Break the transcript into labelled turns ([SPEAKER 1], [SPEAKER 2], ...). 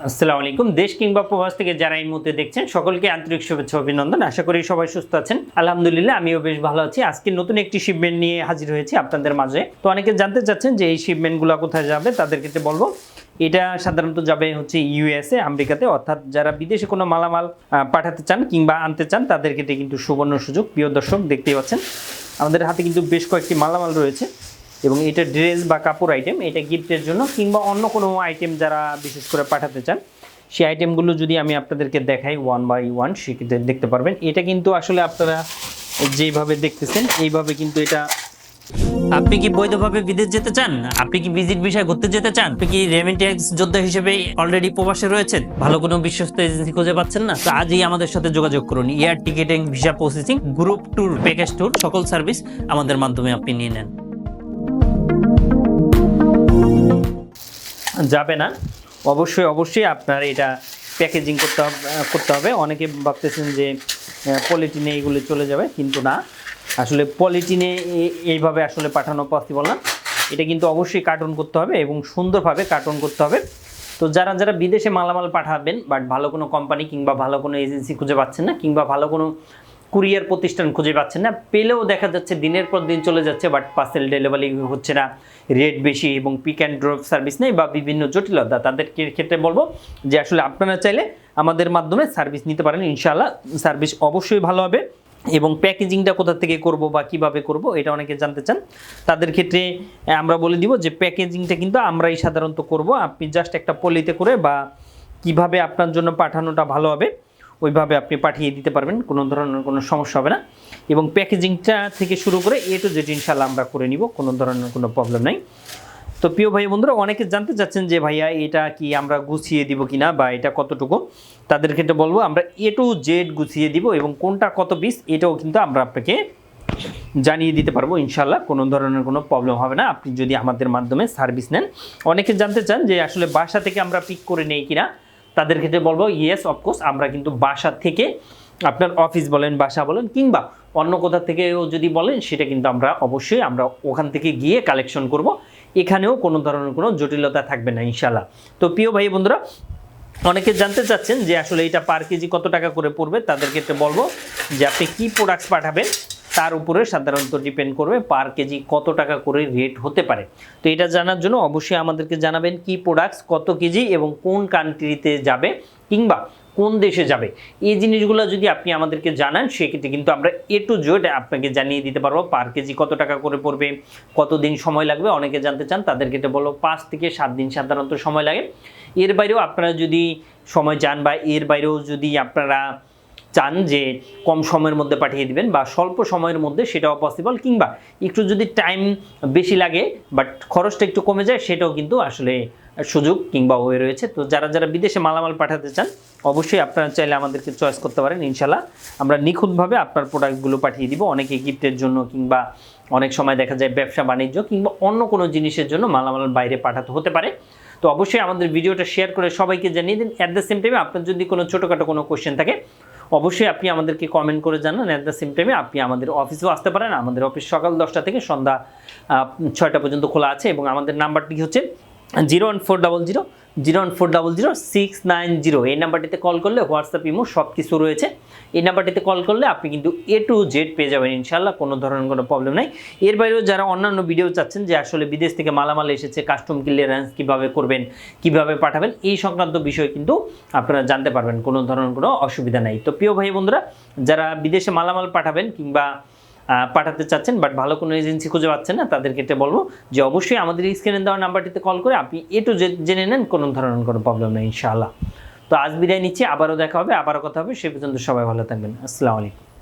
[SPEAKER 1] আসসালামু আলাইকুম। দেশ কিংবা প্রবাস থেকে যারা এই মুহূর্তে দেখছেন সকলকে আন্তরিক শুভেচ্ছা অভিনন্দন। আশা করি সবাই সুস্থ আছেন। আলহামদুলিল্লাহ আমিও বেশ ভালো আছি। আজকে নতুন একটি শিপমেন্ট নিয়ে হাজির হয়েছি আপনাদের মাঝে। তো অনেকে জানতে চাচ্ছেন যে এই শিপমেন্টগুলো কোথায় যাবে, তাদেরকে বলবো এটা সাধারণত যাবে হচ্ছে ইউএসএ, আমেরিকাতে। অর্থাৎ যারা বিদেশে কোনো মালামাল পাঠাতে চান কিংবা আনতে চান তাদের ক্ষেত্রে কিন্তু সুবর্ণ সুযোগ। প্রিয় দর্শক, দেখতেই পাচ্ছেন আমাদের হাতে কিন্তু বেশ কয়েকটি মালামাল রয়েছে এবং এটা ড্রেস বা কাপড় আইটেম, এটা গিফটের জন্য কিংবা অন্য কোনো আইটেম যারা বিশেষ করে পাঠাতে চান সেই আইটেমগুলো যদি আমি আপনাদেরকে দেখাই ওয়ান বাই ওয়ান, সেক্ষেত্রে দেখতে পারবেন। এটা কিন্তু আসলে আপনারা যেইভাবে দেখতেছেন এইভাবে কিন্তু এটা। আপনি কি বৈধভাবে বিদেশ যেতে চান? আপনি কি ভিজিট ভিসায় ঘুরতে যেতে চান? আপনি কি রেমিটেন্স যোদ্ধা হিসেবে অলরেডি প্রবাসে রয়েছেন? ভালো কোনো বিশ্বস্ত এজেন্সি খুঁজে পাচ্ছেন না? তো আজই আমাদের সাথে যোগাযোগ করুন। Air ticketing, visa processing, group tour, package tour, সকল সার্ভিস আমাদের মাধ্যমে আপনি নিয়ে নেন। যাবে না, অবশ্যই আপনার এটা প্যাকেজিং করতে হবে। অনেকে ভাবতেছেন যে পলিথিনে এইগুলো চলে যাবে, কিন্তু না, আসলে পলিথিনে এইভাবে আসলে পাঠানো পসিবল না। এটা কিন্তু অবশ্যই কার্টন করতে হবে এবং সুন্দরভাবে কার্টন করতে হবে। তো যারা বিদেশে মালামাল পাঠাবেন বাট ভালো কোনো কোম্পানি কিংবা ভালো কোনো এজেন্সি খুঁজে পাচ্ছেন না কিংবা ভালো কোনো কুরিয়ার প্রতিষ্ঠান খুঁজে পাচ্ছেন না, পেলেও দেখা যাচ্ছে দিনের পর দিন চলে যাচ্ছে বাট পার্সেল ডেলিভারি হচ্ছে না, রেট বেশি এবং পিক অ্যান্ড ড্রপ সার্ভিস নেই বা বিভিন্ন জটিলতা, তাদের ক্ষেত্রে বলবো যে আসলে আপনারা চাইলে আমাদের মাধ্যমে সার্ভিস নিতে পারেন। ইনশাআল্লাহ সার্ভিস অবশ্যই ভালো হবে। এবং প্যাকেজিংটা কোথা থেকে করব বা কিভাবে করব এটা অনেকে জানতে চান, তাদের ক্ষেত্রে আমরা বলে দিব যে প্যাকেজিংটা কিন্তু আমরাই সাধারণত করব। আপনি জাস্ট একটা পলিতে করে বা কিভাবে আপনার জন্য পাঠানোটা ভালো হবে ওইভাবে আপনি পাঠিয়ে দিতে পারবেন, কোনো ধরনের কোনো সমস্যা হবে না। এবং প্যাকেজিংটা থেকে শুরু করে এ টু জেড ইনশাআল্লাহ আমরা করে নিব, কোনো ধরনের কোনো প্রবলেম নাই। তো প্রিয় ভাই বন্ধুরা, অনেকে জানতে চাচ্ছেন যে ভাইয়া এটা কি আমরা গুছিয়ে দিব কিনা বা এটা কতটুকু, তাদের ক্ষেত্রে বলবো আমরা এ টু জেড গুছিয়ে দিব এবং কোনটা কত পিস এটাও কিন্তু আমরা আপনাকে জানিয়ে দিতে পারবো। ইনশাআল্লাহ কোনো ধরনের কোনো প্রবলেম হবে না আপনি যদি আমাদের মাধ্যমে সার্ভিস নেন। অনেকে জানতে চান যে আসলে বাসা থেকে আমরা পিক করে নেই কিনা, তাদের ক্ষেত্রে বলবো ইয়েস, অফকোর্স আমরা কিন্তু বাসা থেকে, আপনার অফিস বলেন, বাসা বলেন কিংবা অন্য কোথা থেকেও যদি বলেন সেটা কিন্তু আমরা অবশ্যই আমরা ওখান থেকে গিয়ে কালেকশন করব। এখানেও কোনো ধরনের কোনো জটিলতা থাকবে না ইনশাআল্লাহ। তো প্রিয় ভাই বন্ধুরা, অনেকে জানতে চাচ্ছেন যে আসলে এটা পার কেজি কত টাকা করে পড়বে, তাদের ক্ষেত্রে বলবো যে আপনি কি প্রোডাক্টস পাঠাবেন তার উপরে সাধারণত ডিপেন্ড করবে পার কেজি কত টাকা করে রেট হতে পারে। তো এটা জানার জন্য অবশ্যই আমাদেরকে জানাবেন কি প্রোডাক্টস কত কেজি এবং কোন কান্ট্রিতে যাবে কিংবা কোন দেশে যাবে। এই জিনিসগুলো যদি আপনি আমাদেরকে জানান সেক্ষেত্রে কিন্তু আমরা এ টু জেড আপনাকে জানিয়ে দিতে পারবো পার কেজি কত টাকা করে পড়বে, কতদিন সময় লাগবে। অনেকে জানতে চান, তাদের ক্ষেত্রে বলবো 5 থেকে 7 দিন সাধারণত সময় লাগে। এর বাইরেও আপনারা যদি সময় চান বা এর বাইরেও যদি আপনারা চান যে কম সময়ের মধ্যে পাঠিয়ে দিবেন বা স্বল্প সময়ের মধ্যে, সেটাও পসিবল। কিংবা একটু যদি টাইম বেশি লাগে বাট খরচটা একটু কমে যায়, সেটাও কিন্তু আসলে সুযোগ কিংবা ওয়ে রয়েছে। তো যারা বিদেশে মালামাল পাঠাতে চান অবশ্যই আপনারা চাইলে আমাদেরকে চয়েস করতে পারেন। ইনশাআল্লাহ আমরা নিখুঁতভাবে আপনার প্রোডাক্টগুলো পাঠিয়ে দিব। অনেকে গিফটের জন্য কিংবা অনেক সময় দেখা যায় ব্যবসা বাণিজ্য কিংবা অন্য কোনো জিনিসের জন্য মালামাল বাইরে পাঠাতে হতে পারে। তো অবশ্যই আমাদের ভিডিওটা শেয়ার করে সবাইকে জানিয়ে দিন। অ্যাট দ্য সেম টাইমে আপনার যদি কোনো ছোটোখাটো কোনো কোয়েশ্চেন থাকে অবশ্যই আপনি আমাদেরকে কমেন্ট করে জানান। অ্যাট দ্য সেম টাইমে আপনি আমাদের অফিসেও আসতে পারেন। আমাদের অফিস সকাল 10টা থেকে সন্ধ্যা 6টা পর্যন্ত খোলা আছে এবং আমাদের নাম্বারটি হচ্ছে 01400 এই নাম্বারটিতে কল করলে হোয়াটসঅ্যাপ, ইমো সব কিছু রয়েছে। এই নাম্বারটিতে কল করলে আপনি কিন্তু এ টু জেড পেয়ে যাবেন ইনশাআল্লাহ, কোনো ধরনের কোনো প্রবলেম নাই। এর বাইরেও যারা অন্যান্য ভিডিও চাচ্ছেন যে আসলে বিদেশ থেকে মালামাল এসেছে, কাস্টম ক্লিয়ারেন্স কীভাবে করবেন, কিভাবে পাঠাবেন, এই সংক্রান্ত বিষয় কিন্তু আপনারা জানতে পারবেন, কোনো ধরনের কোনো অসুবিধা নাই। তো প্রিয় ভাই বন্ধুরা, যারা বিদেশে মালামাল পাঠাবেন কিংবা পাঠাতে চাচ্ছেন বাট ভালো কোনো এজেন্সি খুঁজে পাচ্ছেন না, তাদের ক্ষেত্রে বলবো যে অবশ্যই আমাদের স্ক্রিনে দেওয়া নাম্বারটিতে কল করে আপনি এ টু জেড জেনে নেন, কোনো ধরনের কোনো প্রবলেম নেই ইনশাআল্লাহ। তো আজ বিদায় নিচ্ছি, আবারও দেখা হবে, আবারও কথা হবে। সে পর্যন্ত সবাই ভালো থাকবেন। আসসালামু আলাইকুম।